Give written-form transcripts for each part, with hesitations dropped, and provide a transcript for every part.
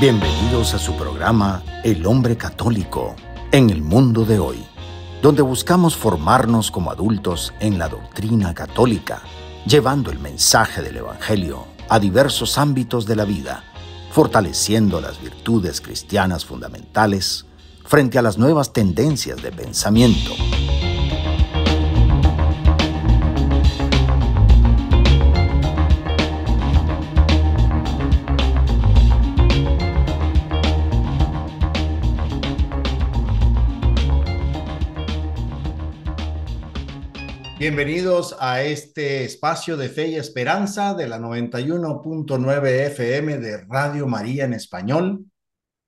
Bienvenidos a su programa El Hombre Católico en el mundo de hoy, donde buscamos formarnos como adultos en la doctrina católica, llevando el mensaje del Evangelio a diversos ámbitos de la vida, fortaleciendo las virtudes cristianas fundamentales frente a las nuevas tendencias de pensamiento. Bienvenidos a este espacio de fe y esperanza de la 91.9 FM de Radio María en español,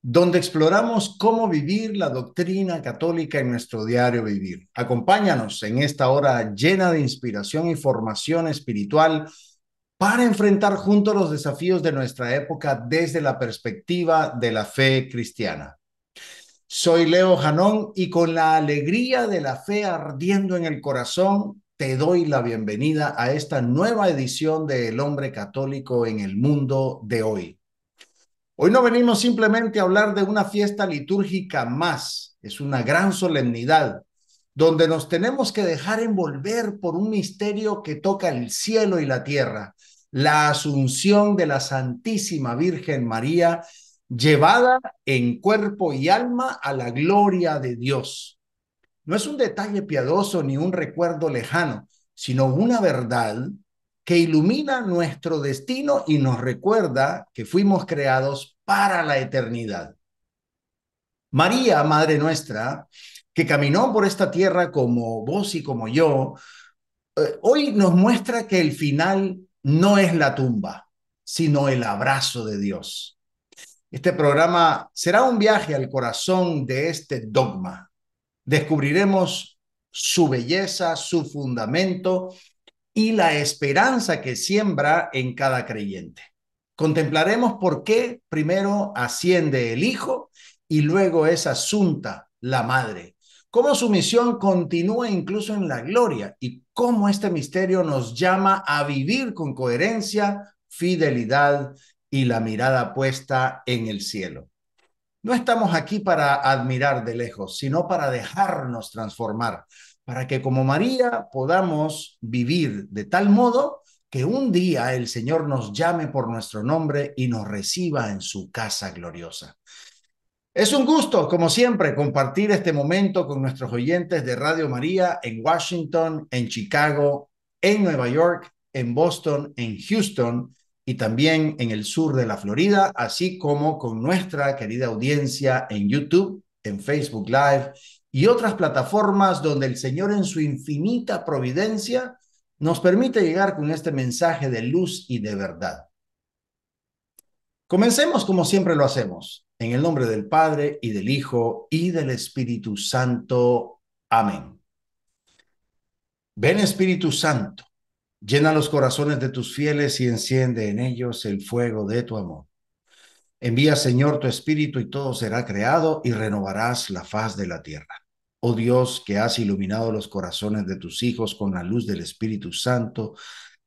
donde exploramos cómo vivir la doctrina católica en nuestro diario vivir. Acompáñanos en esta hora llena de inspiración y formación espiritual para enfrentar juntos los desafíos de nuestra época desde la perspectiva de la fe cristiana. Soy Leo Janón y con la alegría de la fe ardiendo en el corazón, te doy la bienvenida a esta nueva edición de El Hombre Católico en el mundo de hoy. Hoy no venimos simplemente a hablar de una fiesta litúrgica más, es una gran solemnidad, donde nos tenemos que dejar envolver por un misterio que toca el cielo y la tierra, la asunción de la Santísima Virgen María, llevada en cuerpo y alma a la gloria de Dios. No es un detalle piadoso ni un recuerdo lejano, sino una verdad que ilumina nuestro destino y nos recuerda que fuimos creados para la eternidad. María, Madre nuestra, que caminó por esta tierra como vos y como yo, hoy nos muestra que el final no es la tumba, sino el abrazo de Dios. Este programa será un viaje al corazón de este dogma. Descubriremos su belleza, su fundamento y la esperanza que siembra en cada creyente. Contemplaremos por qué primero asciende el Hijo y luego es asunta la Madre. Cómo su misión continúa incluso en la gloria y cómo este misterio nos llama a vivir con coherencia, fidelidad y la mirada puesta en el cielo. No estamos aquí para admirar de lejos, sino para dejarnos transformar, para que como María podamos vivir de tal modo que un día el Señor nos llame por nuestro nombre y nos reciba en su casa gloriosa. Es un gusto, como siempre, compartir este momento con nuestros oyentes de Radio María en Washington, en Chicago, en Nueva York, en Boston, en Houston y también en el sur de la Florida, así como con nuestra querida audiencia en YouTube, en Facebook Live y otras plataformas donde el Señor en su infinita providencia nos permite llegar con este mensaje de luz y de verdad. Comencemos como siempre lo hacemos, en el nombre del Padre y del Hijo y del Espíritu Santo. Amén. Ven Espíritu Santo, llena los corazones de tus fieles y enciende en ellos el fuego de tu amor. Envía, Señor, tu Espíritu y todo será creado y renovarás la faz de la tierra. Oh Dios, que has iluminado los corazones de tus hijos con la luz del Espíritu Santo,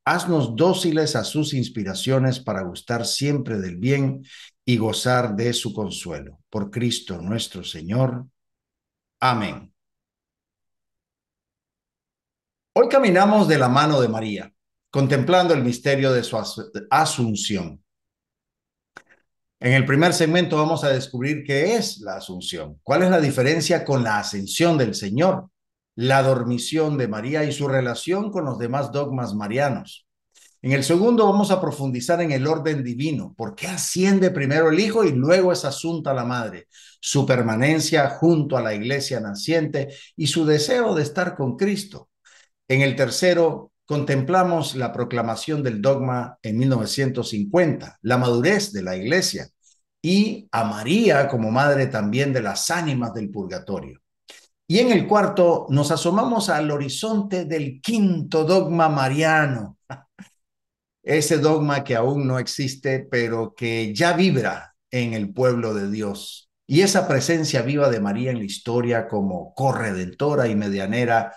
haznos dóciles a sus inspiraciones para gustar siempre del bien y gozar de su consuelo. Por Cristo nuestro Señor. Amén. Hoy caminamos de la mano de María, contemplando el misterio de su asunción. En el primer segmento vamos a descubrir qué es la asunción, cuál es la diferencia con la ascensión del Señor, la dormición de María y su relación con los demás dogmas marianos. En el segundo vamos a profundizar en el orden divino, por qué asciende primero el Hijo y luego es asunta la Madre, su permanencia junto a la iglesia naciente y su deseo de estar con Cristo. En el tercero contemplamos la proclamación del dogma en 1950, la madurez de la iglesia y a María como madre también de las ánimas del purgatorio. Y en el cuarto nos asomamos al horizonte del quinto dogma mariano, ese dogma que aún no existe, pero que ya vibra en el pueblo de Dios. Y esa presencia viva de María en la historia como corredentora y medianera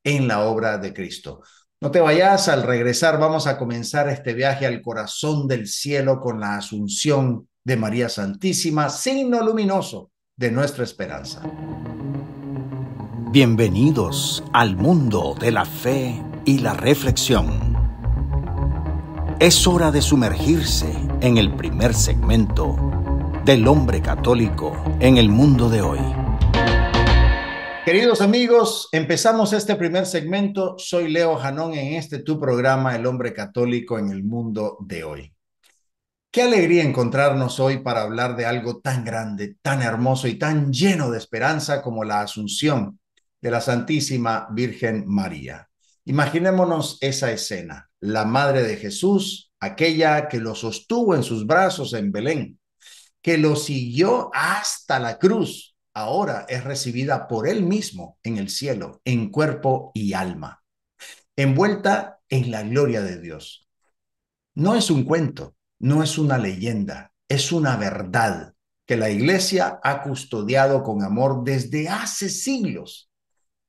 en la obra de Cristo. No te vayas, al regresar vamos a comenzar este viaje al corazón del cielo con la asunción de María Santísima, signo luminoso de nuestra esperanza. Bienvenidos al mundo de la fe y la reflexión. Es hora de sumergirse en el primer segmento del hombre católico en el mundo de hoy. Queridos amigos, empezamos este primer segmento. Soy Leo Janón en este tu programa, El Hombre Católico en el Mundo de Hoy. Qué alegría encontrarnos hoy para hablar de algo tan grande, tan hermoso y tan lleno de esperanza como la Asunción de la Santísima Virgen María. Imaginémonos esa escena, la Madre de Jesús, aquella que lo sostuvo en sus brazos en Belén, que lo siguió hasta la cruz, ahora es recibida por él mismo en el cielo, en cuerpo y alma, envuelta en la gloria de Dios. No es un cuento, no es una leyenda, es una verdad que la Iglesia ha custodiado con amor desde hace siglos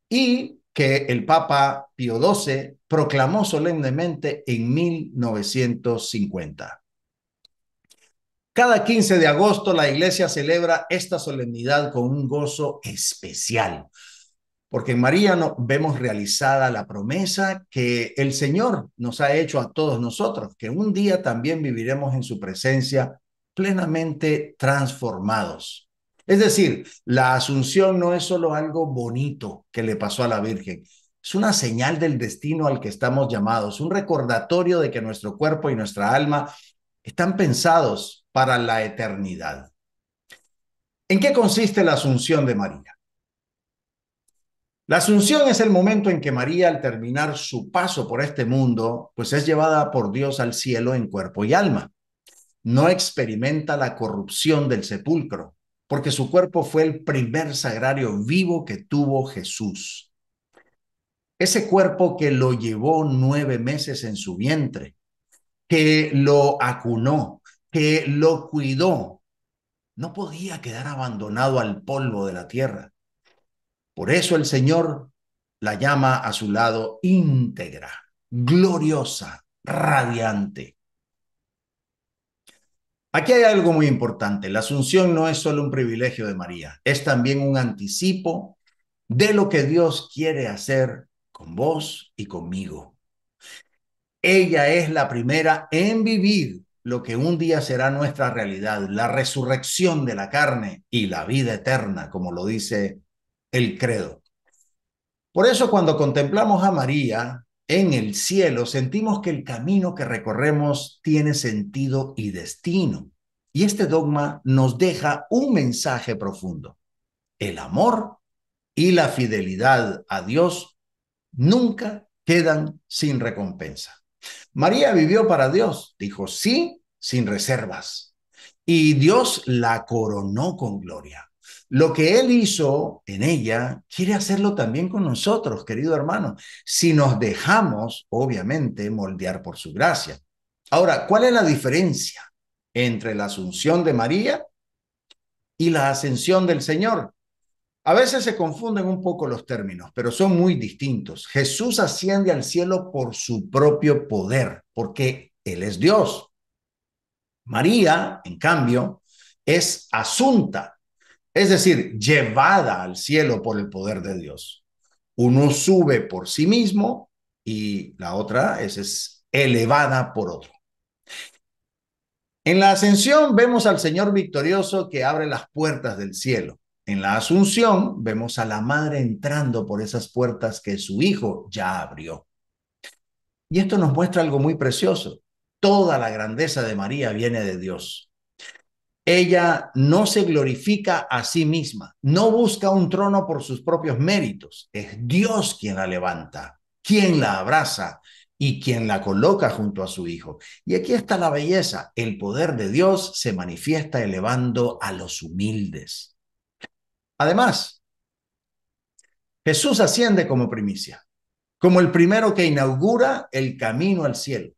y que el Papa Pío XII proclamó solemnemente en 1950. Cada 15 de agosto la Iglesia celebra esta solemnidad con un gozo especial, porque en María vemos realizada la promesa que el Señor nos ha hecho a todos nosotros, que un día también viviremos en su presencia plenamente transformados. Es decir, la Asunción no es solo algo bonito que le pasó a la Virgen, es una señal del destino al que estamos llamados, un recordatorio de que nuestro cuerpo y nuestra alma están pensados para la eternidad. ¿En qué consiste la Asunción de María? La Asunción es el momento en que María, al terminar su paso por este mundo, pues es llevada por Dios al cielo en cuerpo y alma. No experimenta la corrupción del sepulcro, porque su cuerpo fue el primer sagrario vivo que tuvo Jesús. Ese cuerpo que lo llevó 9 meses en su vientre, que lo acunó, que lo cuidó, no podía quedar abandonado al polvo de la tierra. Por eso el Señor la llama a su lado íntegra, gloriosa, radiante. Aquí hay algo muy importante. La Asunción no es solo un privilegio de María, es también un anticipo de lo que Dios quiere hacer con vos y conmigo. Ella es la primera en vivir lo que un día será nuestra realidad, la resurrección de la carne y la vida eterna, como lo dice el credo. Por eso cuando contemplamos a María en el cielo, sentimos que el camino que recorremos tiene sentido y destino. Y este dogma nos deja un mensaje profundo. El amor y la fidelidad a Dios nunca quedan sin recompensa. María vivió para Dios, dijo sí sin reservas. Y Dios la coronó con gloria. Lo que Él hizo en ella, quiere hacerlo también con nosotros, querido hermano, si nos dejamos, obviamente, moldear por su gracia. Ahora, ¿cuál es la diferencia entre la asunción de María y la ascensión del Señor? A veces se confunden un poco los términos, pero son muy distintos. Jesús asciende al cielo por su propio poder, porque Él es Dios. María, en cambio, es asunta, es decir, llevada al cielo por el poder de Dios. Uno sube por sí mismo y la otra es elevada por otro. En la ascensión vemos al Señor victorioso que abre las puertas del cielo. En la asunción vemos a la madre entrando por esas puertas que su hijo ya abrió. Y esto nos muestra algo muy precioso. Toda la grandeza de María viene de Dios. Ella no se glorifica a sí misma, no busca un trono por sus propios méritos. Es Dios quien la levanta, quien la abraza y quien la coloca junto a su Hijo. Y aquí está la belleza. El poder de Dios se manifiesta elevando a los humildes. Además, Jesús asciende como primicia, como el primero que inaugura el camino al cielo.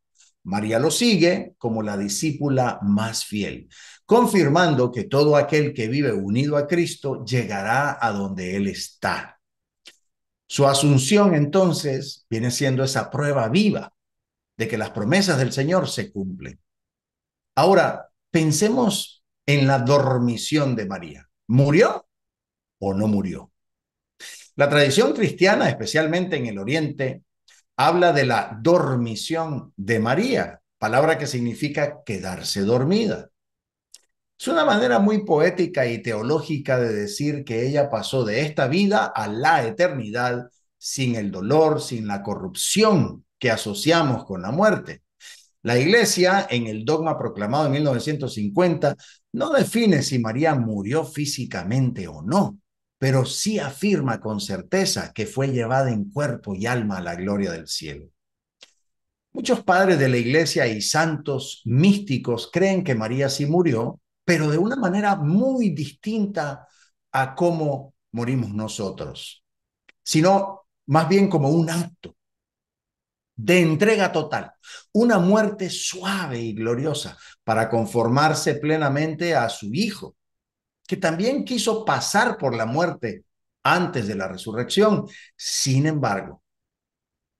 María lo sigue como la discípula más fiel, confirmando que todo aquel que vive unido a Cristo llegará a donde Él está. Su asunción, entonces, viene siendo esa prueba viva de que las promesas del Señor se cumplen. Ahora, pensemos en la dormición de María? ¿Murió o no murió? La tradición cristiana, especialmente en el Oriente, habla de la dormición de María, palabra que significa quedarse dormida. Es una manera muy poética y teológica de decir que ella pasó de esta vida a la eternidad sin el dolor, sin la corrupción que asociamos con la muerte. La Iglesia, en el dogma proclamado en 1950, no define si María murió físicamente o no, pero sí afirma con certeza que fue llevada en cuerpo y alma a la gloria del cielo. Muchos padres de la Iglesia y santos místicos creen que María sí murió, pero de una manera muy distinta a cómo morimos nosotros, sino más bien como un acto de entrega total, una muerte suave y gloriosa para conformarse plenamente a su Hijo, que también quiso pasar por la muerte antes de la resurrección. Sin embargo,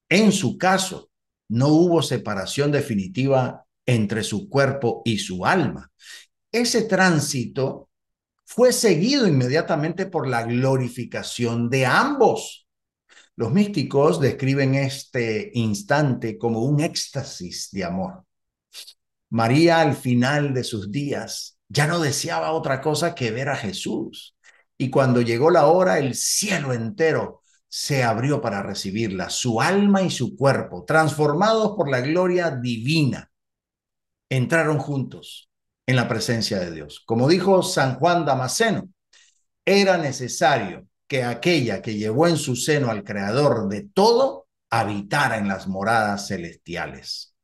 en su caso, no hubo separación definitiva entre su cuerpo y su alma. Ese tránsito fue seguido inmediatamente por la glorificación de ambos. Los místicos describen este instante como un éxtasis de amor. María, al final de sus días, ya no deseaba otra cosa que ver a Jesús. Y cuando llegó la hora, el cielo entero se abrió para recibirla, su alma y su cuerpo, transformados por la gloria divina, entraron juntos en la presencia de Dios. Como dijo San Juan Damasceno, era necesario que aquella que llevó en su seno al Creador de todo habitara en las moradas celestiales.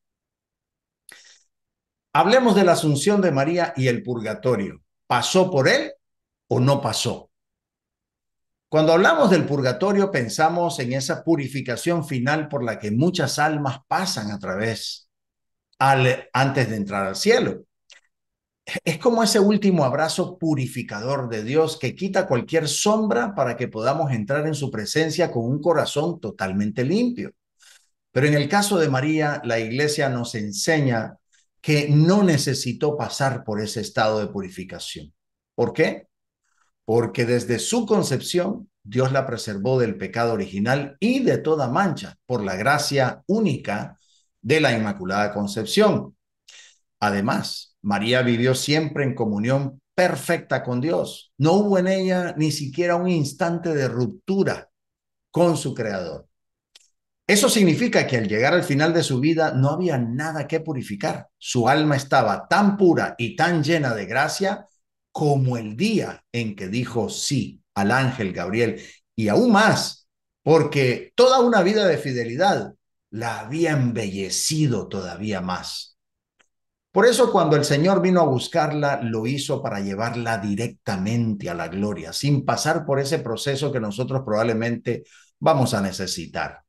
Hablemos de la Asunción de María y el purgatorio. ¿Pasó por él o no pasó? Cuando hablamos del purgatorio, pensamos en esa purificación final por la que muchas almas pasan a través antes de entrar al cielo. Es como ese último abrazo purificador de Dios que quita cualquier sombra para que podamos entrar en su presencia con un corazón totalmente limpio. Pero en el caso de María, la Iglesia nos enseña que no necesitó pasar por ese estado de purificación. ¿Por qué? Porque desde su concepción, Dios la preservó del pecado original y de toda mancha por la gracia única de la Inmaculada Concepción. Además, María vivió siempre en comunión perfecta con Dios. No hubo en ella ni siquiera un instante de ruptura con su Creador. Eso significa que al llegar al final de su vida no había nada que purificar. Su alma estaba tan pura y tan llena de gracia como el día en que dijo sí al ángel Gabriel, y aún más, porque toda una vida de fidelidad la había embellecido todavía más. Por eso cuando el Señor vino a buscarla, lo hizo para llevarla directamente a la gloria, sin pasar por ese proceso que nosotros probablemente vamos a necesitar.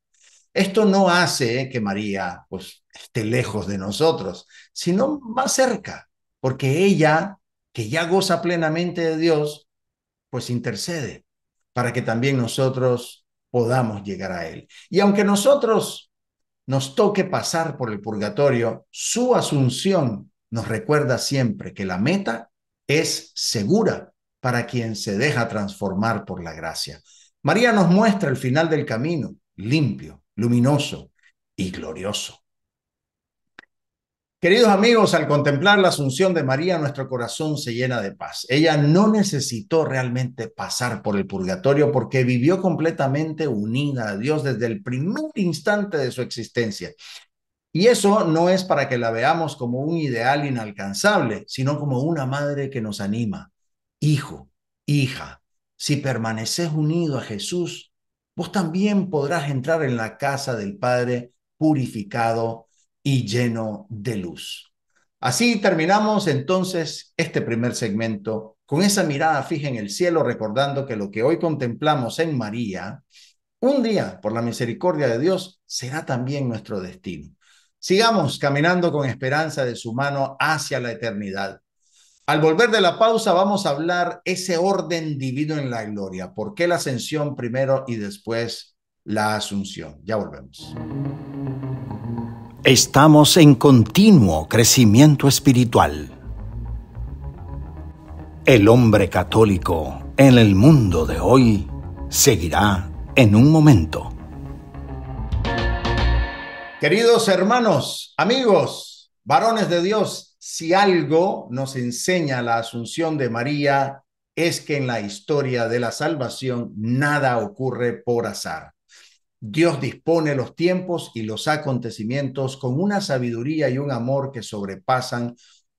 Esto no hace que María pues esté lejos de nosotros, sino más cerca, porque ella, que ya goza plenamente de Dios, pues intercede para que también nosotros podamos llegar a Él. Y aunque nosotros nos toque pasar por el purgatorio, su asunción nos recuerda siempre que la meta es segura para quien se deja transformar por la gracia. María nos muestra el final del camino, limpio, luminoso y glorioso. Queridos amigos, al contemplar la Asunción de María, nuestro corazón se llena de paz. Ella no necesitó realmente pasar por el purgatorio porque vivió completamente unida a Dios desde el primer instante de su existencia. Y eso no es para que la veamos como un ideal inalcanzable, sino como una madre que nos anima. Hijo, hija, si permaneces unido a Jesús, vos también podrás entrar en la casa del Padre purificado y lleno de luz. Así terminamos entonces este primer segmento con esa mirada fija en el cielo, recordando que lo que hoy contemplamos en María, un día, por la misericordia de Dios, será también nuestro destino. Sigamos caminando con esperanza de su mano hacia la eternidad. Al volver de la pausa vamos a hablar ese orden divino en la gloria. ¿Por qué la ascensión primero y después la asunción? Ya volvemos. Estamos en continuo crecimiento espiritual. El hombre católico en el mundo de hoy seguirá en un momento. Queridos hermanos, amigos, varones de Dios, si algo nos enseña la Asunción de María es que en la historia de la salvación nada ocurre por azar. Dios dispone los tiempos y los acontecimientos con una sabiduría y un amor que sobrepasan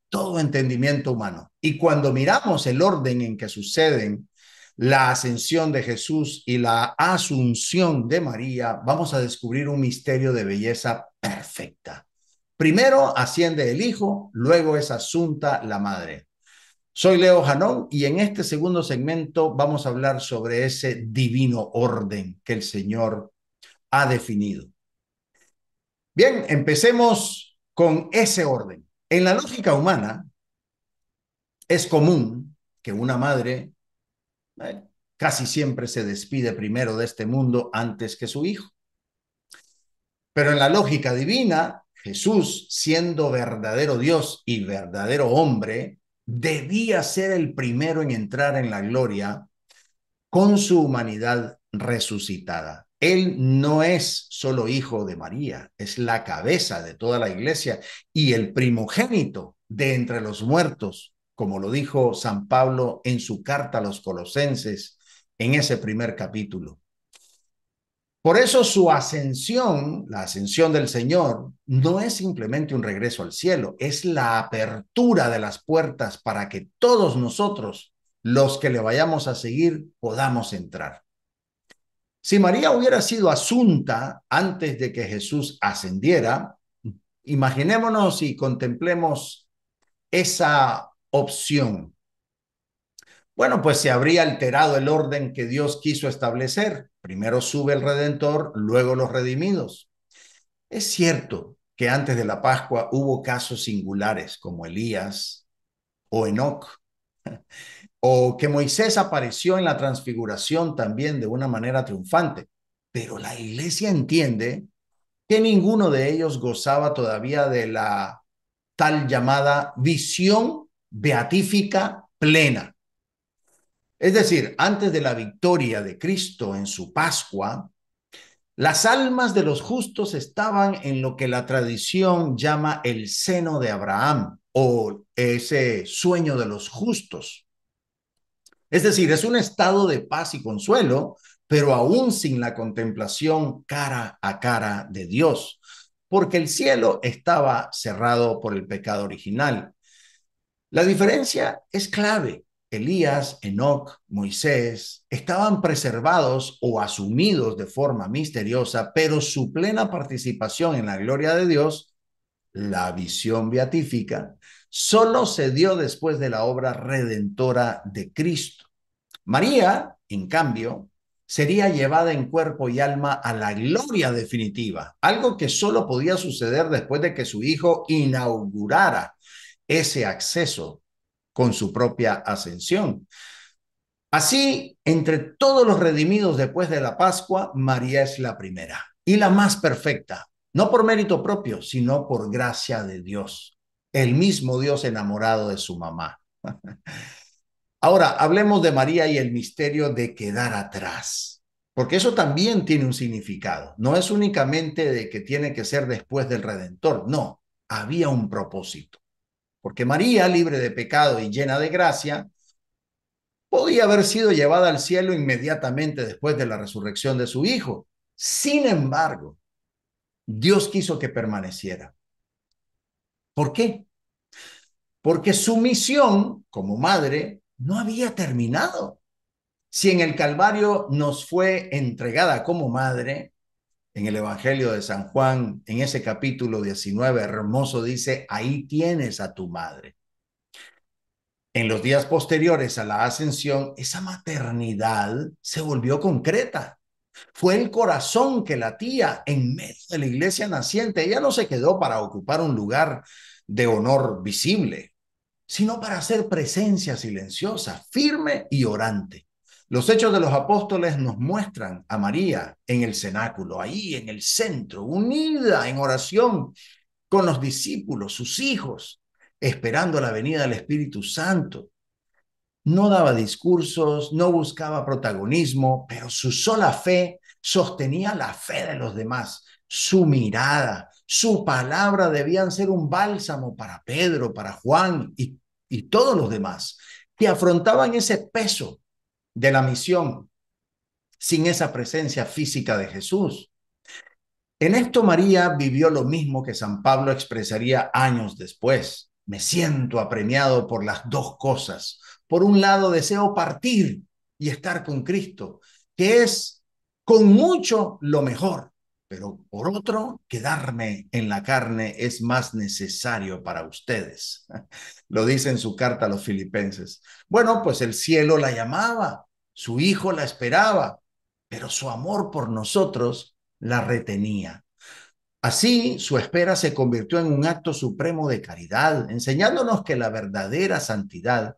todo entendimiento humano. Y cuando miramos el orden en que suceden la ascensión de Jesús y la asunción de María, vamos a descubrir un misterio de belleza perfecta. Primero asciende el Hijo, luego es asunta la Madre. Soy Leo Janón y en este segundo segmento vamos a hablar sobre ese divino orden que el Señor ha definido. Bien, empecemos con ese orden. En la lógica humana, es común que una madre casi siempre se despide primero de este mundo antes que su hijo. Pero en la lógica divina, Jesús, siendo verdadero Dios y verdadero hombre, debía ser el primero en entrar en la gloria con su humanidad resucitada. Él no es solo hijo de María, es la cabeza de toda la iglesia y el primogénito de entre los muertos, como lo dijo San Pablo en su carta a los Colosenses en ese primer capítulo. Por eso su ascensión, la ascensión del Señor, no es simplemente un regreso al cielo, es la apertura de las puertas para que todos nosotros, los que le vayamos a seguir, podamos entrar. Si María hubiera sido asunta antes de que Jesús ascendiera, imaginémonos y contemplemos esa opción. Bueno, pues se habría alterado el orden que Dios quiso establecer. Primero sube el Redentor, luego los redimidos. Es cierto que antes de la Pascua hubo casos singulares como Elías o Enoc, o que Moisés apareció en la transfiguración también de una manera triunfante. Pero la iglesia entiende que ninguno de ellos gozaba todavía de la tal llamada visión beatífica plena. Es decir, antes de la victoria de Cristo en su Pascua, las almas de los justos estaban en lo que la tradición llama el seno de Abraham o ese sueño de los justos. Es decir, es un estado de paz y consuelo, pero aún sin la contemplación cara a cara de Dios, porque el cielo estaba cerrado por el pecado original. La diferencia es clave. Elías, Enoc, Moisés estaban preservados o asumidos de forma misteriosa, pero su plena participación en la gloria de Dios, la visión beatífica, solo se dio después de la obra redentora de Cristo. María, en cambio, sería llevada en cuerpo y alma a la gloria definitiva, algo que solo podía suceder después de que su hijo inaugurara ese acceso con su propia ascensión. Así, entre todos los redimidos después de la Pascua, María es la primera y la más perfecta, no por mérito propio, sino por gracia de Dios, el mismo Dios enamorado de su mamá. Ahora, hablemos de María y el misterio de quedar atrás, porque eso también tiene un significado. No es únicamente de que tiene que ser después del Redentor, no, había un propósito. Porque María, libre de pecado y llena de gracia, podía haber sido llevada al cielo inmediatamente después de la resurrección de su hijo. Sin embargo, Dios quiso que permaneciera. ¿Por qué? Porque su misión como madre no había terminado. Si en el Calvario nos fue entregada como madre, en el Evangelio de San Juan, en ese capítulo 19, hermoso, dice, ahí tienes a tu madre. En los días posteriores a la ascensión, esa maternidad se volvió concreta. Fue el corazón que latía en medio de la iglesia naciente. Ella no se quedó para ocupar un lugar de honor visible, sino para hacer presencia silenciosa, firme y orante. Los Hechos de los Apóstoles nos muestran a María en el cenáculo, ahí en el centro, unida en oración con los discípulos, sus hijos, esperando la venida del Espíritu Santo. No daba discursos, no buscaba protagonismo, pero su sola fe sostenía la fe de los demás. Su mirada, su palabra debían ser un bálsamo para Pedro, para Juan y todos los demás que afrontaban ese peso de la misión sin esa presencia física de Jesús. En esto María vivió lo mismo que San Pablo expresaría años después. Me siento apremiado por las dos cosas. Por un lado, deseo partir y estar con Cristo, que es con mucho lo mejor, pero por otro, quedarme en la carne es más necesario para ustedes. Lo dice en su carta a los filipenses. Bueno, pues el cielo la llamaba, su hijo la esperaba, pero su amor por nosotros la retenía. Así, su espera se convirtió en un acto supremo de caridad, enseñándonos que la verdadera santidad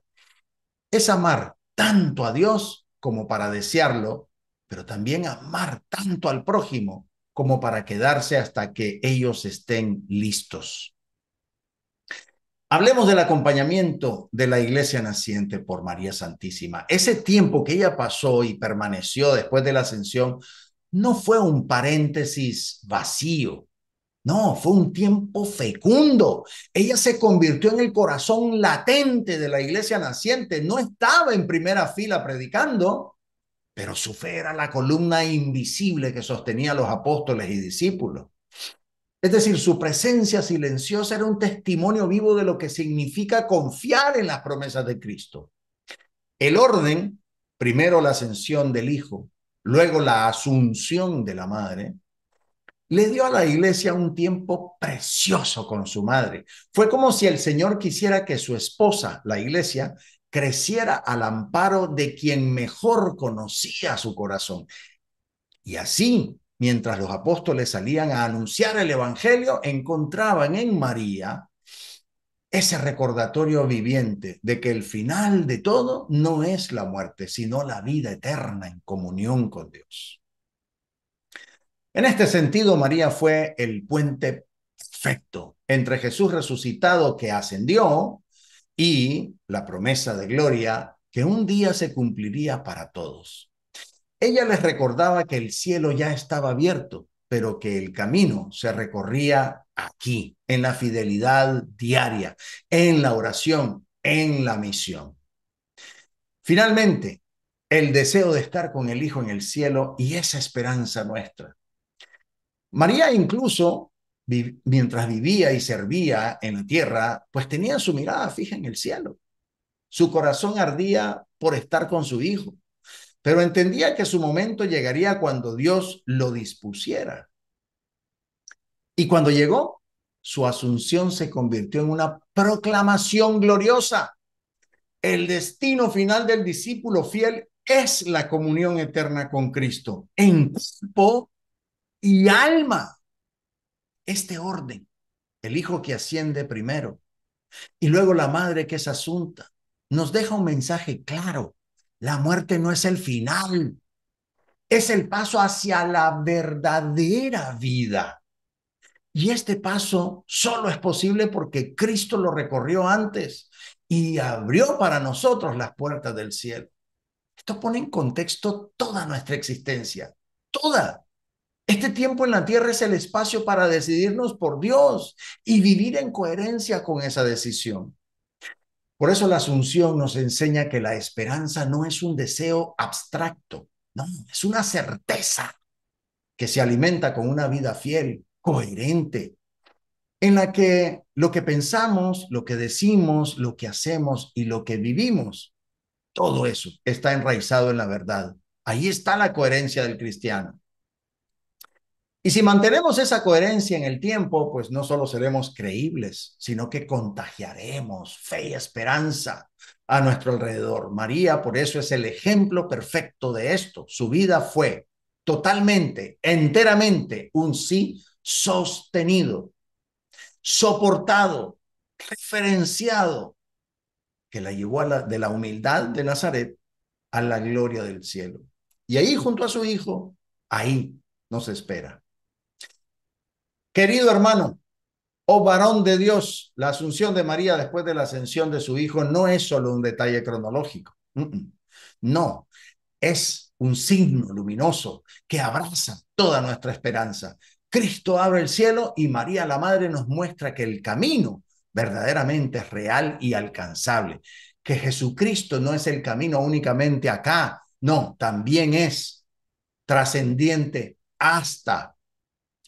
es amar tanto a Dios como para desearlo, pero también amar tanto al prójimo como para quedarse hasta que ellos estén listos. Hablemos del acompañamiento de la iglesia naciente por María Santísima. Ese tiempo que ella pasó y permaneció después de la ascensión no fue un paréntesis vacío. No, fue un tiempo fecundo. Ella se convirtió en el corazón latente de la iglesia naciente. No estaba en primera fila predicando, pero su fe era la columna invisible que sostenía a los apóstoles y discípulos. Es decir, su presencia silenciosa era un testimonio vivo de lo que significa confiar en las promesas de Cristo. El orden, primero la ascensión del Hijo, luego la asunción de la Madre, le dio a la iglesia un tiempo precioso con su madre. Fue como si el Señor quisiera que su esposa, la iglesia, creciera al amparo de quien mejor conocía su corazón. Y así, mientras los apóstoles salían a anunciar el evangelio, encontraban en María ese recordatorio viviente de que el final de todo no es la muerte, sino la vida eterna en comunión con Dios. En este sentido, María fue el puente perfecto entre Jesús resucitado que ascendió y la promesa de gloria que un día se cumpliría para todos. Ella les recordaba que el cielo ya estaba abierto, pero que el camino se recorría aquí, en la fidelidad diaria, en la oración, en la misión. Finalmente, el deseo de estar con el Hijo en el cielo y esa esperanza nuestra. María incluso, mientras vivía y servía en la tierra, pues tenía su mirada fija en el cielo. Su corazón ardía por estar con su hijo, pero entendía que su momento llegaría cuando Dios lo dispusiera. Y cuando llegó, su asunción se convirtió en una proclamación gloriosa. El destino final del discípulo fiel es la comunión eterna con Cristo, en cuerpo y alma. Este orden, el hijo que asciende primero y luego la madre que es asunta, nos deja un mensaje claro. La muerte no es el final, es el paso hacia la verdadera vida. Y este paso solo es posible porque Cristo lo recorrió antes y abrió para nosotros las puertas del cielo. Esto pone en contexto toda nuestra existencia, toda. Este tiempo en la tierra es el espacio para decidirnos por Dios y vivir en coherencia con esa decisión. Por eso la Asunción nos enseña que la esperanza no es un deseo abstracto, no, es una certeza que se alimenta con una vida fiel, coherente, en la que lo que pensamos, lo que decimos, lo que hacemos y lo que vivimos, todo eso está enraizado en la verdad. Ahí está la coherencia del cristiano. Y si mantenemos esa coherencia en el tiempo, pues no solo seremos creíbles, sino que contagiaremos fe y esperanza a nuestro alrededor. María, por eso, es el ejemplo perfecto de esto. Su vida fue totalmente, enteramente un sí sostenido, soportado, referenciado, que la llevó de la humildad de Nazaret a la gloria del cielo. Y ahí, junto a su hijo, ahí nos espera. Querido hermano, oh varón de Dios, la asunción de María después de la ascensión de su hijo no es solo un detalle cronológico. No, es un signo luminoso que abraza toda nuestra esperanza. Cristo abre el cielo y María la Madre nos muestra que el camino verdaderamente es real y alcanzable, que Jesucristo no es el camino únicamente acá, no, también es trascendiente hasta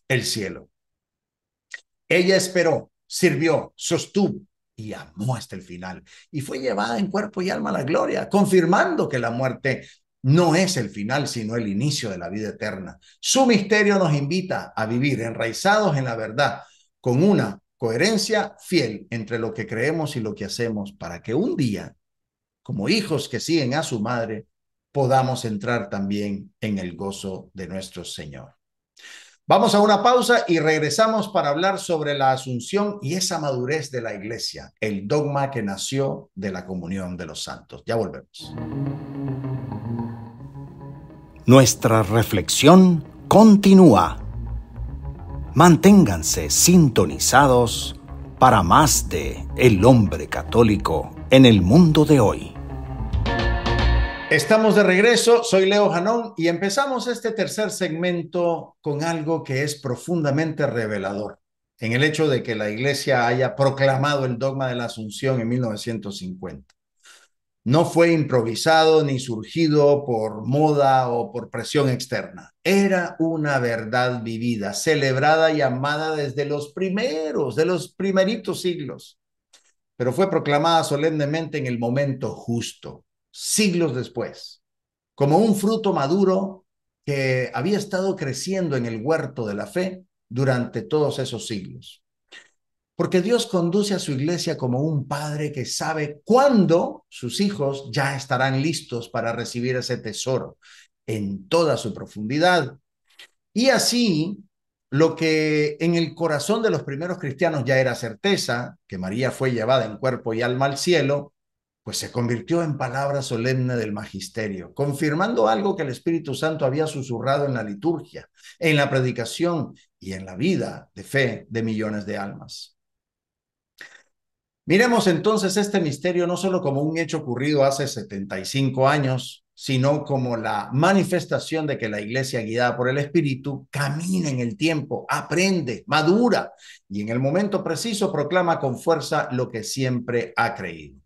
el cielo. Ella esperó, sirvió, sostuvo y amó hasta el final. Y fue llevada en cuerpo y alma a la gloria, confirmando que la muerte no es el final, sino el inicio de la vida eterna. Su misterio nos invita a vivir enraizados en la verdad, con una coherencia fiel entre lo que creemos y lo que hacemos, para que un día, como hijos que siguen a su madre, podamos entrar también en el gozo de nuestro Señor. Vamos a una pausa y regresamos para hablar sobre la asunción y esa madurez de la iglesia, el dogma que nació de la comunión de los santos. Ya volvemos. Nuestra reflexión continúa. Manténganse sintonizados para más de El Hombre Católico en el mundo de hoy. Estamos de regreso, soy Leo Janón y empezamos este tercer segmento con algo que es profundamente revelador, en el hecho de que la Iglesia haya proclamado el dogma de la Asunción en 1950. No fue improvisado ni surgido por moda o por presión externa. Era una verdad vivida, celebrada y amada desde los primeritos siglos, pero fue proclamada solemnemente en el momento justo, siglos después, como un fruto maduro que había estado creciendo en el huerto de la fe durante todos esos siglos. Porque Dios conduce a su iglesia como un padre que sabe cuándo sus hijos ya estarán listos para recibir ese tesoro en toda su profundidad. Y así, lo que en el corazón de los primeros cristianos ya era certeza, que María fue llevada en cuerpo y alma al cielo, pues se convirtió en palabra solemne del magisterio, confirmando algo que el Espíritu Santo había susurrado en la liturgia, en la predicación y en la vida de fe de millones de almas. Miremos entonces este misterio no solo como un hecho ocurrido hace 75 años, sino como la manifestación de que la iglesia guiada por el Espíritu camina en el tiempo, aprende, madura y en el momento preciso proclama con fuerza lo que siempre ha creído.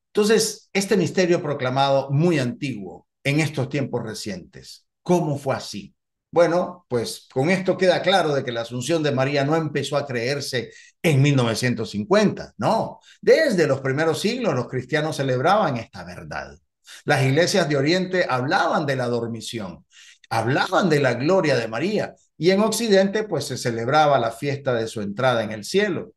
Entonces, este misterio proclamado muy antiguo en estos tiempos recientes, ¿cómo fue así? Bueno, pues con esto queda claro de que la Asunción de María no empezó a creerse en 1950, no. Desde los primeros siglos los cristianos celebraban esta verdad. Las iglesias de Oriente hablaban de la dormición, hablaban de la gloria de María y en Occidente pues se celebraba la fiesta de su entrada en el cielo.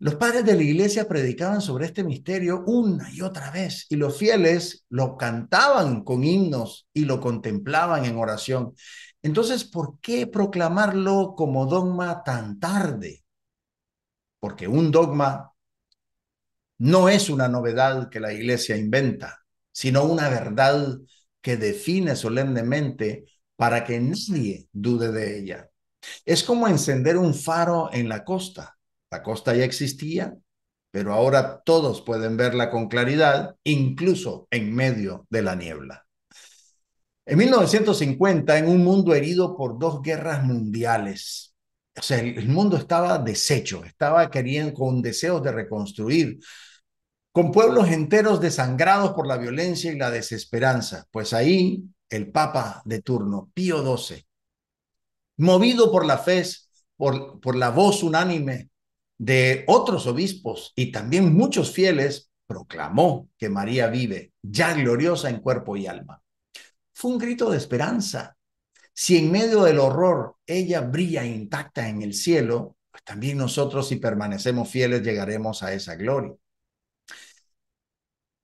Los padres de la iglesia predicaban sobre este misterio una y otra vez y los fieles lo cantaban con himnos y lo contemplaban en oración. Entonces, ¿por qué proclamarlo como dogma tan tarde? Porque un dogma no es una novedad que la iglesia inventa, sino una verdad que define solemnemente para que nadie dude de ella. Es como encender un faro en la costa. La costa ya existía, pero ahora todos pueden verla con claridad, incluso en medio de la niebla. En 1950, en un mundo herido por dos guerras mundiales, o sea, el mundo estaba deshecho, estaba queriendo con deseos de reconstruir, con pueblos enteros desangrados por la violencia y la desesperanza. Pues ahí el Papa de turno, Pío XII, movido por la fe, por la voz unánime de otros obispos y también muchos fieles, proclamó que María vive, ya gloriosa en cuerpo y alma. Fue un grito de esperanza. Si en medio del horror ella brilla intacta en el cielo, pues también nosotros, si permanecemos fieles, llegaremos a esa gloria.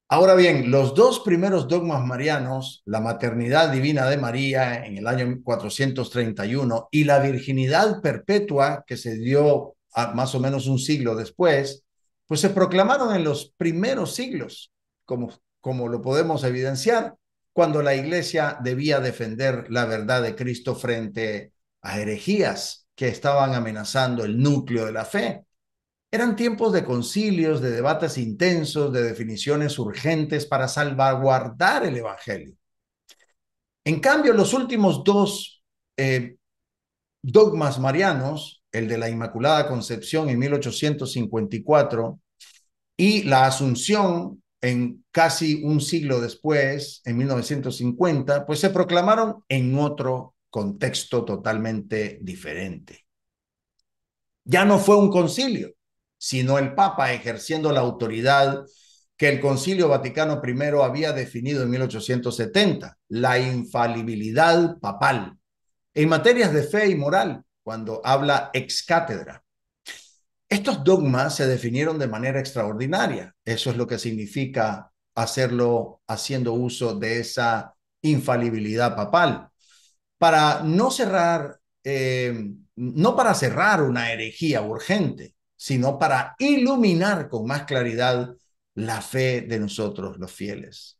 Ahora bien, los dos primeros dogmas marianos, la maternidad divina de María en el año 431 y la virginidad perpetua que se dio más o menos un siglo después, pues se proclamaron en los primeros siglos, como lo podemos evidenciar, cuando la iglesia debía defender la verdad de Cristo frente a herejías que estaban amenazando el núcleo de la fe. Eran tiempos de concilios, de debates intensos, de definiciones urgentes para salvaguardar el Evangelio. En cambio, los últimos dos dogmas marianos, el de la Inmaculada Concepción en 1854 y la Asunción en casi un siglo después, en 1950, pues se proclamaron en otro contexto totalmente diferente. Ya no fue un concilio, sino el Papa ejerciendo la autoridad que el Concilio Vaticano I había definido en 1870, la infalibilidad papal, en materias de fe y moral, cuando habla ex cátedra. Estos dogmas se definieron de manera extraordinaria. Eso es lo que significa hacerlo haciendo uso de esa infalibilidad papal. Para no cerrar, no para cerrar una herejía urgente, sino para iluminar con más claridad la fe de nosotros los fieles.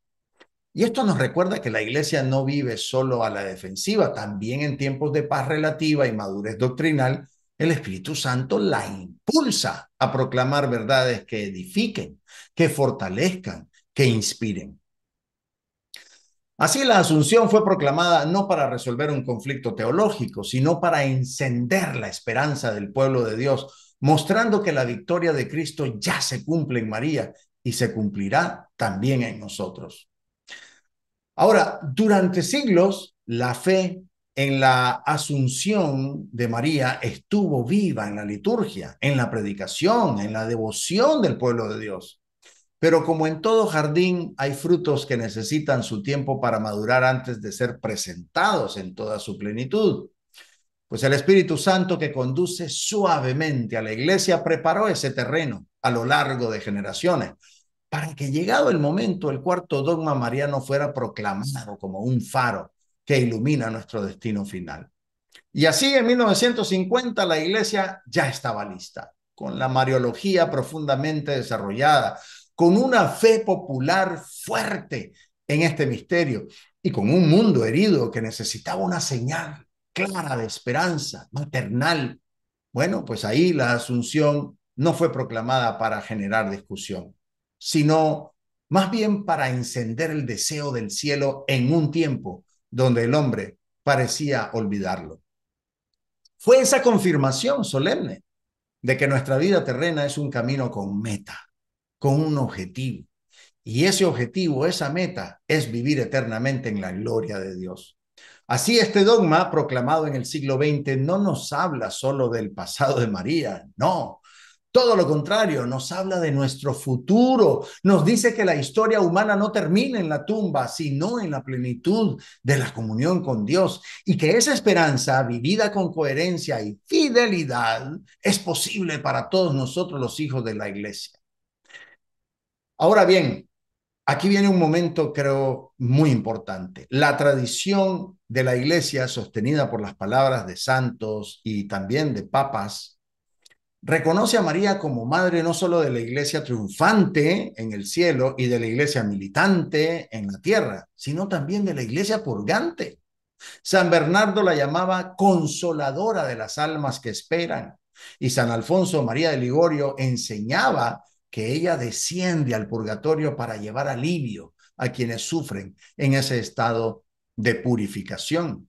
Y esto nos recuerda que la Iglesia no vive solo a la defensiva, también en tiempos de paz relativa y madurez doctrinal, el Espíritu Santo la impulsa a proclamar verdades que edifiquen, que fortalezcan, que inspiren. Así la Asunción fue proclamada no para resolver un conflicto teológico, sino para encender la esperanza del pueblo de Dios, mostrando que la victoria de Cristo ya se cumple en María y se cumplirá también en nosotros. Ahora, durante siglos, la fe en la Asunción de María estuvo viva en la liturgia, en la predicación, en la devoción del pueblo de Dios. Pero como en todo jardín, hay frutos que necesitan su tiempo para madurar antes de ser presentados en toda su plenitud. Pues el Espíritu Santo que conduce suavemente a la iglesia preparó ese terreno a lo largo de generaciones para que llegado el momento el cuarto dogma mariano fuera proclamado como un faro que ilumina nuestro destino final. Y así en 1950 la iglesia ya estaba lista, con la mariología profundamente desarrollada, con una fe popular fuerte en este misterio y con un mundo herido que necesitaba una señal clara de esperanza maternal. Bueno, pues ahí la Asunción no fue proclamada para generar discusión, sino más bien para encender el deseo del cielo en un tiempo donde el hombre parecía olvidarlo. Fue esa confirmación solemne de que nuestra vida terrena es un camino con meta, con un objetivo. Y ese objetivo, esa meta, es vivir eternamente en la gloria de Dios. Así este dogma proclamado en el siglo XX no nos habla solo del pasado de María, no. Todo lo contrario, nos habla de nuestro futuro, nos dice que la historia humana no termina en la tumba, sino en la plenitud de la comunión con Dios, y que esa esperanza, vivida con coherencia y fidelidad, es posible para todos nosotros los hijos de la Iglesia. Ahora bien, aquí viene un momento, creo, muy importante. La tradición de la Iglesia, sostenida por las palabras de santos y también de papas, reconoce a María como madre no solo de la iglesia triunfante en el cielo y de la iglesia militante en la tierra, sino también de la iglesia purgante. San Bernardo la llamaba consoladora de las almas que esperan, y San Alfonso María de Ligorio enseñaba que ella desciende al purgatorio para llevar alivio a quienes sufren en ese estado de purificación.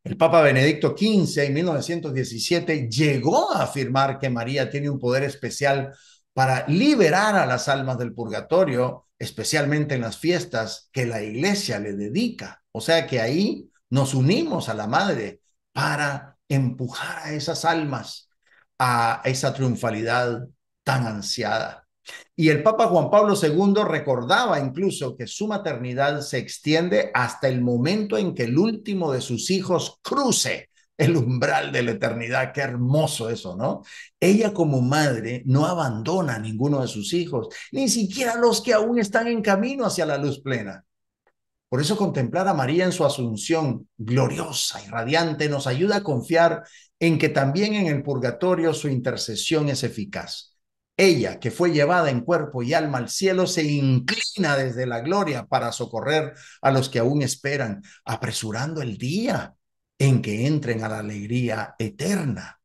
El Papa Benedicto XV en 1917 llegó a afirmar que María tiene un poder especial para liberar a las almas del purgatorio, especialmente en las fiestas que la Iglesia le dedica. O sea que ahí nos unimos a la Madre para empujar a esas almas a esa triunfalidad tan ansiada. Y el Papa Juan Pablo II recordaba incluso que su maternidad se extiende hasta el momento en que el último de sus hijos cruce el umbral de la eternidad. Qué hermoso eso, ¿no? Ella como madre no abandona a ninguno de sus hijos, ni siquiera los que aún están en camino hacia la luz plena. Por eso contemplar a María en su asunción gloriosa y radiante nos ayuda a confiar en que también en el purgatorio su intercesión es eficaz. Ella, que fue llevada en cuerpo y alma al cielo, se inclina desde la gloria para socorrer a los que aún esperan, apresurando el día en que entren a la alegría eterna.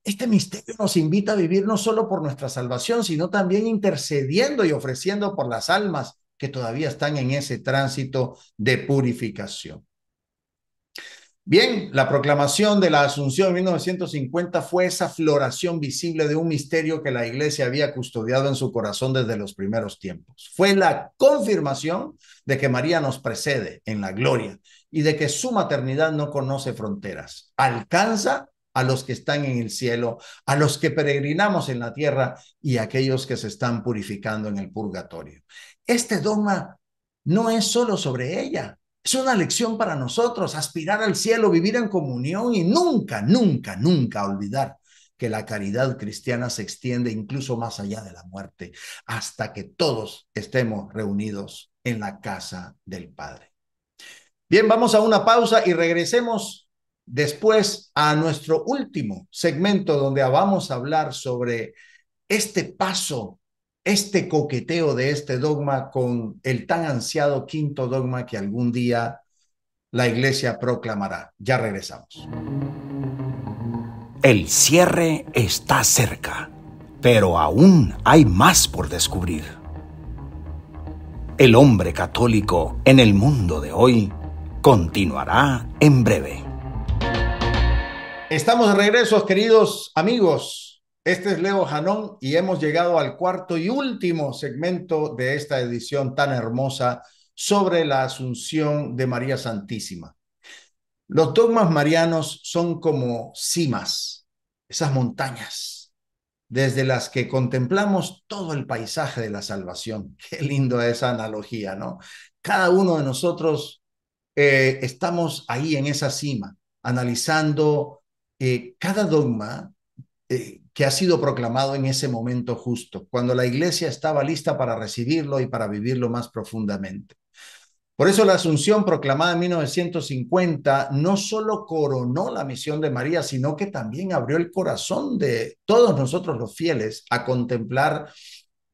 Este misterio nos invita a vivir no solo por nuestra salvación, sino también intercediendo y ofreciendo por las almas que todavía están en ese tránsito de purificación. Bien, la proclamación de la Asunción en 1950 fue esa floración visible de un misterio que la Iglesia había custodiado en su corazón desde los primeros tiempos. Fue la confirmación de que María nos precede en la gloria y de que su maternidad no conoce fronteras. Alcanza a los que están en el cielo, a los que peregrinamos en la tierra y a aquellos que se están purificando en el purgatorio. Este dogma no es solo sobre ella. Es una lección para nosotros, aspirar al cielo, vivir en comunión y nunca, nunca, nunca olvidar que la caridad cristiana se extiende incluso más allá de la muerte, hasta que todos estemos reunidos en la casa del Padre. Bien, vamos a una pausa y regresemos después a nuestro último segmento donde vamos a hablar sobre este paso, este coqueteo de este dogma con el tan ansiado quinto dogma que algún día la Iglesia proclamará. Ya regresamos. El cierre está cerca, pero aún hay más por descubrir. El hombre católico en el mundo de hoy continuará en breve. Estamos de regreso, queridos amigos. Este es Leo Janón y hemos llegado al cuarto y último segmento de esta edición tan hermosa sobre la Asunción de María Santísima. Los dogmas marianos son como cimas, esas montañas, desde las que contemplamos todo el paisaje de la salvación. Qué lindo esa analogía, ¿no? Cada uno de nosotros estamos ahí en esa cima, analizando cada dogma que ha sido proclamado en ese momento justo, cuando la Iglesia estaba lista para recibirlo y para vivirlo más profundamente. Por eso la Asunción proclamada en 1950 no solo coronó la misión de María, sino que también abrió el corazón de todos nosotros los fieles a contemplar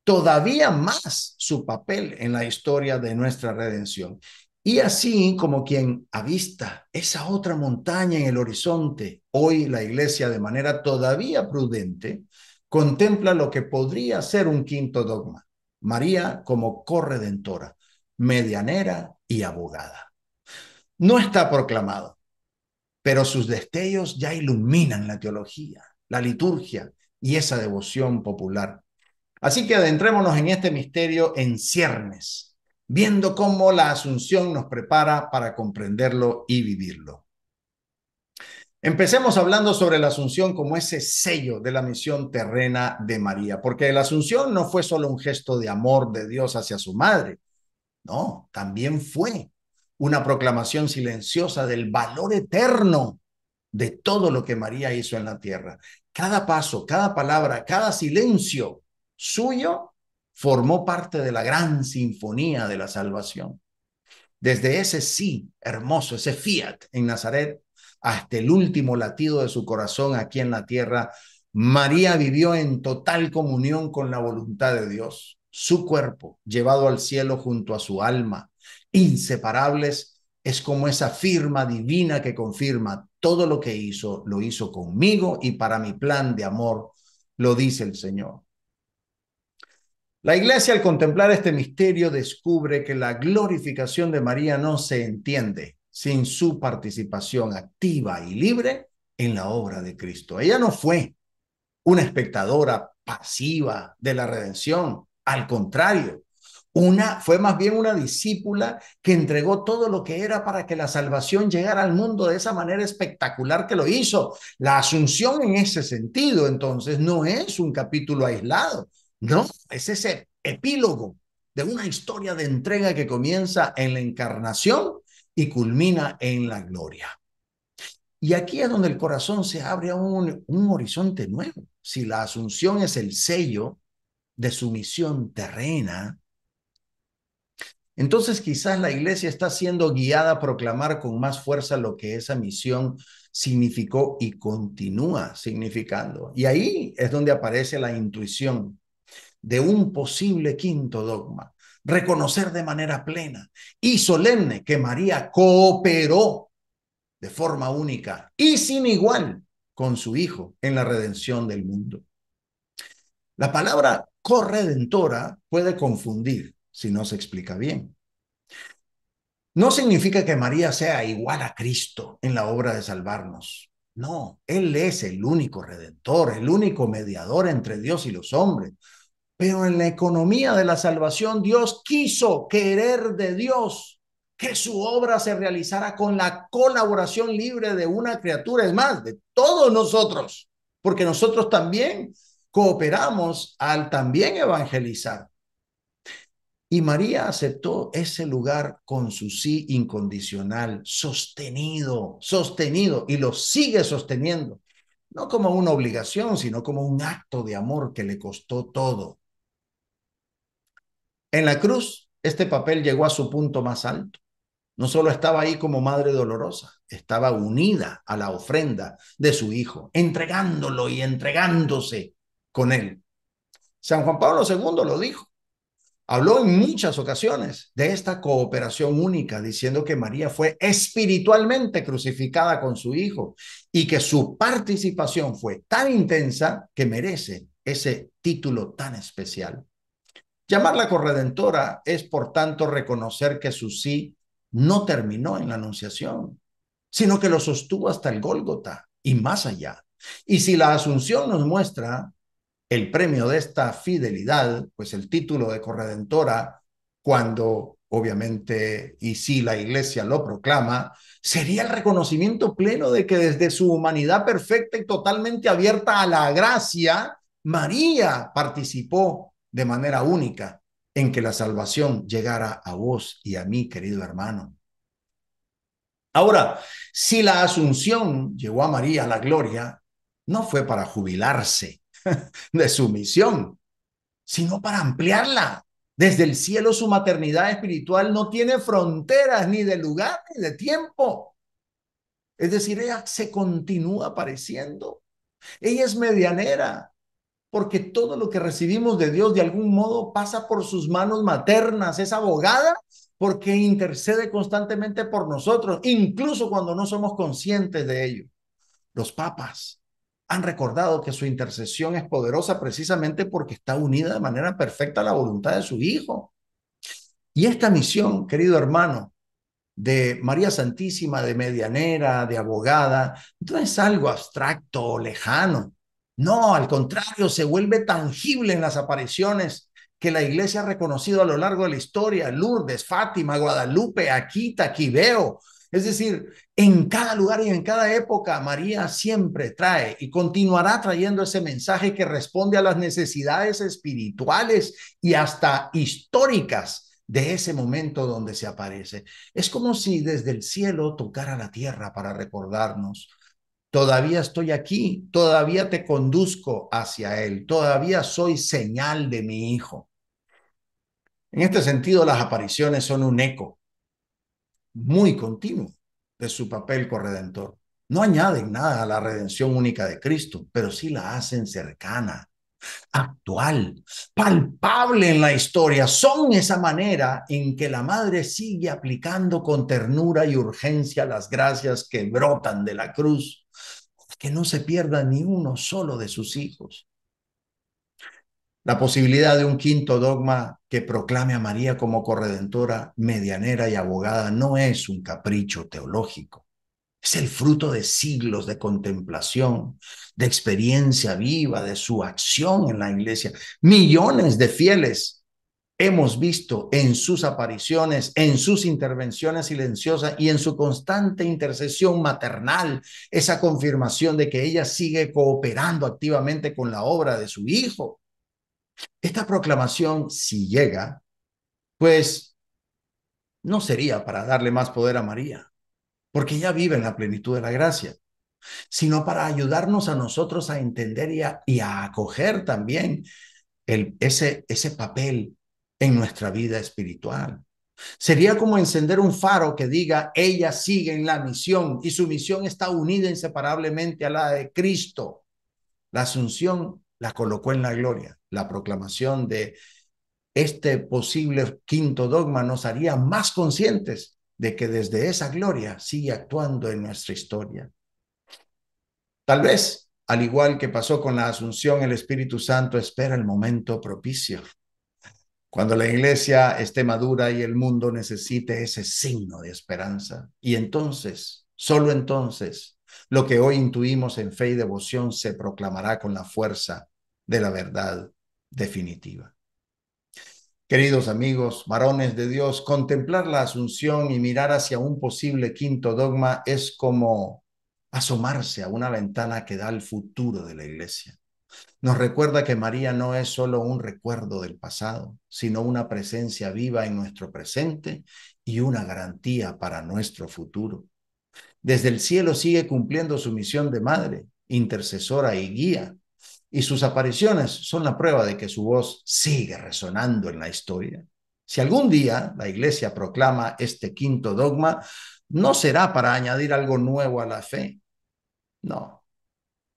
todavía más su papel en la historia de nuestra redención. Y así como quien avista esa otra montaña en el horizonte, hoy la Iglesia de manera todavía prudente contempla lo que podría ser un quinto dogma: María como corredentora, medianera y abogada. No está proclamado, pero sus destellos ya iluminan la teología, la liturgia y esa devoción popular. Así que adentrémonos en este misterio en ciernes, viendo cómo la Asunción nos prepara para comprenderlo y vivirlo. Empecemos hablando sobre la Asunción como ese sello de la misión terrena de María, porque la Asunción no fue solo un gesto de amor de Dios hacia su madre, no, también fue una proclamación silenciosa del valor eterno de todo lo que María hizo en la tierra. Cada paso, cada palabra, cada silencio suyo formó parte de la gran sinfonía de la salvación. Desde ese sí hermoso, ese fiat en Nazaret, hasta el último latido de su corazón aquí en la tierra, María vivió en total comunión con la voluntad de Dios. Su cuerpo, llevado al cielo junto a su alma, inseparables, es como esa firma divina que confirma todo lo que hizo, lo hizo conmigo y para mi plan de amor, lo dice el Señor. La Iglesia, al contemplar este misterio, descubre que la glorificación de María no se entiende sin su participación activa y libre en la obra de Cristo. Ella no fue una espectadora pasiva de la redención, al contrario, fue más bien una discípula que entregó todo lo que era para que la salvación llegara al mundo de esa manera espectacular que lo hizo. La Asunción en ese sentido, entonces, no es un capítulo aislado, no, es ese epílogo de una historia de entrega que comienza en la encarnación y culmina en la gloria. Y aquí es donde el corazón se abre a un horizonte nuevo. Si la Asunción es el sello de su misión terrena, entonces quizás la Iglesia está siendo guiada a proclamar con más fuerza lo que esa misión significó y continúa significando. Y ahí es donde aparece la intuición de un posible quinto dogma: reconocer de manera plena y solemne que María cooperó de forma única y sin igual con su Hijo en la redención del mundo. La palabra corredentora puede confundir si no se explica bien. No significa que María sea igual a Cristo en la obra de salvarnos. No, Él es el único redentor, el único mediador entre Dios y los hombres. Pero en la economía de la salvación, Dios quiso querer de Dios que su obra se realizara con la colaboración libre de una criatura, es más, de todos nosotros, porque nosotros también cooperamos al también evangelizar. Y María aceptó ese lugar con su sí incondicional, sostenido, y lo sigue sosteniendo, no como una obligación, sino como un acto de amor que le costó todo. En la cruz, este papel llegó a su punto más alto. No solo estaba ahí como madre dolorosa, estaba unida a la ofrenda de su hijo, entregándolo y entregándose con él. San Juan Pablo II lo dijo. Habló en muchas ocasiones de esta cooperación única, diciendo que María fue espiritualmente crucificada con su hijo y que su participación fue tan intensa que merece ese título tan especial. Llamarla corredentora es, por tanto, reconocer que su sí no terminó en la Anunciación, sino que lo sostuvo hasta el Gólgota y más allá. Y si la Asunción nos muestra el premio de esta fidelidad, pues el título de corredentora, cuando obviamente, y si la Iglesia lo proclama, sería el reconocimiento pleno de que desde su humanidad perfecta y totalmente abierta a la gracia, María participó de manera única en que la salvación llegara a vos y a mí, querido hermano. Ahora, si la Asunción llevó a María a la gloria, no fue para jubilarse de su misión, sino para ampliarla. Desde el cielo su maternidad espiritual no tiene fronteras ni de lugar ni de tiempo. Es decir, ella se continúa apareciendo. Ella es medianera, porque todo lo que recibimos de Dios de algún modo pasa por sus manos maternas. Es abogada porque intercede constantemente por nosotros, incluso cuando no somos conscientes de ello. Los papas han recordado que su intercesión es poderosa precisamente porque está unida de manera perfecta a la voluntad de su Hijo. Y esta misión, querido hermano, de María Santísima, de medianera, de abogada, no es algo abstracto o lejano. No, al contrario, se vuelve tangible en las apariciones que la Iglesia ha reconocido a lo largo de la historia: Lourdes, Fátima, Guadalupe, Akita, Quibeo. Es decir, en cada lugar y en cada época, María siempre trae y continuará trayendo ese mensaje que responde a las necesidades espirituales y hasta históricas de ese momento donde se aparece. Es como si desde el cielo tocara la tierra para recordarnos: todavía estoy aquí, todavía te conduzco hacia Él, todavía soy señal de mi Hijo. En este sentido, las apariciones son un eco muy continuo de su papel corredentor. No añaden nada a la redención única de Cristo, pero sí la hacen cercana, actual, palpable en la historia. Son esa manera en que la madre sigue aplicando con ternura y urgencia las gracias que brotan de la cruz, que no se pierda ni uno solo de sus hijos. La posibilidad de un quinto dogma que proclame a María como corredentora, medianera y abogada no es un capricho teológico. Es el fruto de siglos de contemplación, de experiencia viva, de su acción en la iglesia. Millones de fieles hemos visto en sus apariciones, en sus intervenciones silenciosas y en su constante intercesión maternal, esa confirmación de que ella sigue cooperando activamente con la obra de su Hijo. Esta proclamación, si llega, pues no sería para darle más poder a María, porque ella vive en la plenitud de la gracia, sino para ayudarnos a nosotros a entender y a acoger también ese papel en nuestra vida espiritual. Sería como encender un faro que diga: ella sigue en la misión y su misión está unida inseparablemente a la de Cristo. La Asunción la colocó en la gloria. La proclamación de este posible quinto dogma nos haría más conscientes de que desde esa gloria sigue actuando en nuestra historia. Tal vez, al igual que pasó con la Asunción, el Espíritu Santo espera el momento propicio, cuando la iglesia esté madura y el mundo necesite ese signo de esperanza. Y entonces, solo entonces, lo que hoy intuimos en fe y devoción se proclamará con la fuerza de la verdad definitiva. Queridos amigos, varones de Dios, contemplar la Asunción y mirar hacia un posible quinto dogma es como asomarse a una ventana que da al futuro de la iglesia. Nos recuerda que María no es solo un recuerdo del pasado, sino una presencia viva en nuestro presente y una garantía para nuestro futuro. Desde el cielo sigue cumpliendo su misión de madre, intercesora y guía, y sus apariciones son la prueba de que su voz sigue resonando en la historia. Si algún día la Iglesia proclama este quinto dogma, no será para añadir algo nuevo a la fe, no,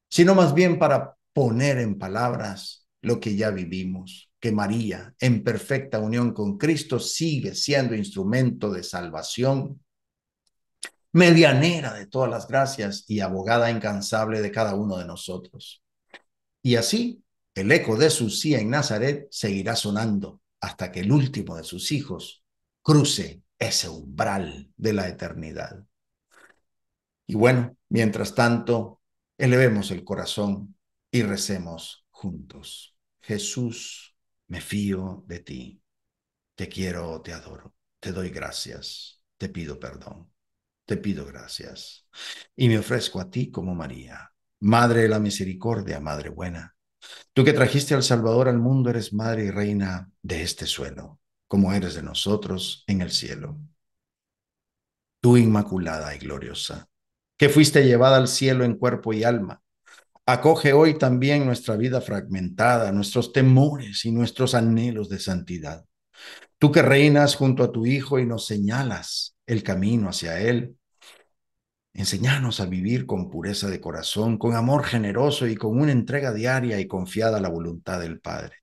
sino más bien para poner en palabras lo que ya vivimos, que María, en perfecta unión con Cristo, sigue siendo instrumento de salvación, medianera de todas las gracias y abogada incansable de cada uno de nosotros. Y así, el eco de su sí en Nazaret seguirá sonando hasta que el último de sus hijos cruce ese umbral de la eternidad. Y bueno, mientras tanto, elevemos el corazón y recemos juntos. Jesús, me fío de ti. Te quiero, te adoro. Te doy gracias. Te pido perdón. Te pido gracias. Y me ofrezco a ti como María, Madre de la Misericordia, Madre buena. Tú que trajiste al Salvador al mundo, eres Madre y Reina de este suelo, como eres de nosotros en el cielo. Tú, inmaculada y gloriosa, que fuiste llevada al cielo en cuerpo y alma, acoge hoy también nuestra vida fragmentada, nuestros temores y nuestros anhelos de santidad. Tú que reinas junto a tu Hijo y nos señalas el camino hacia Él, enséñanos a vivir con pureza de corazón, con amor generoso y con una entrega diaria y confiada a la voluntad del Padre.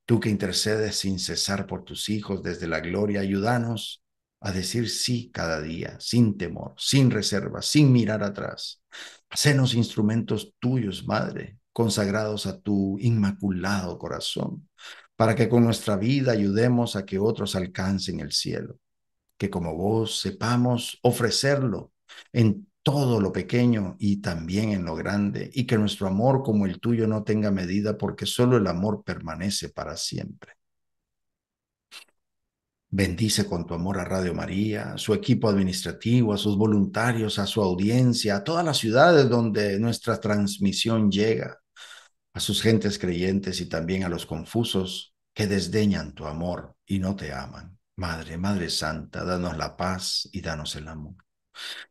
Tú que intercedes sin cesar por tus hijos desde la gloria, ayúdanos a decir sí cada día, sin temor, sin reserva, sin mirar atrás. Hacenos instrumentos tuyos, Madre, consagrados a tu inmaculado corazón, para que con nuestra vida ayudemos a que otros alcancen el cielo. Que como vos sepamos ofrecerlo en todo lo pequeño y también en lo grande, y que nuestro amor como el tuyo no tenga medida, porque solo el amor permanece para siempre. Bendice con tu amor a Radio María, a su equipo administrativo, a sus voluntarios, a su audiencia, a todas las ciudades donde nuestra transmisión llega, a sus gentes creyentes y también a los confusos que desdeñan tu amor y no te aman. Madre, Madre Santa, danos la paz y danos el amor.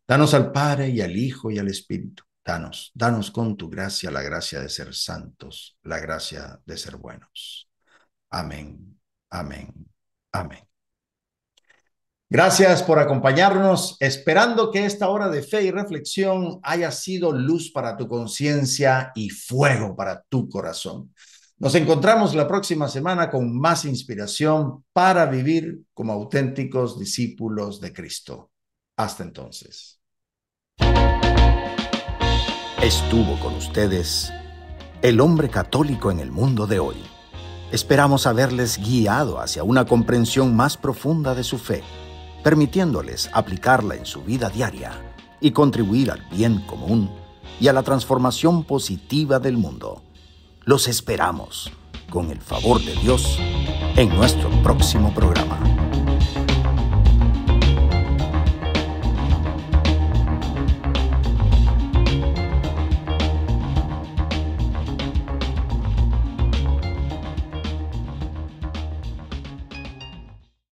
Danos al Padre y al Hijo y al Espíritu. Danos con tu gracia la gracia de ser santos, la gracia de ser buenos. Amén, amén, amén. Gracias por acompañarnos, esperando que esta hora de fe y reflexión haya sido luz para tu conciencia y fuego para tu corazón. Nos encontramos la próxima semana con más inspiración para vivir como auténticos discípulos de Cristo. Hasta entonces. Estuvo con ustedes el hombre católico en el mundo de hoy. Esperamos haberles guiado hacia una comprensión más profunda de su fe, permitiéndoles aplicarla en su vida diaria y contribuir al bien común y a la transformación positiva del mundo. Los esperamos, con el favor de Dios, en nuestro próximo programa.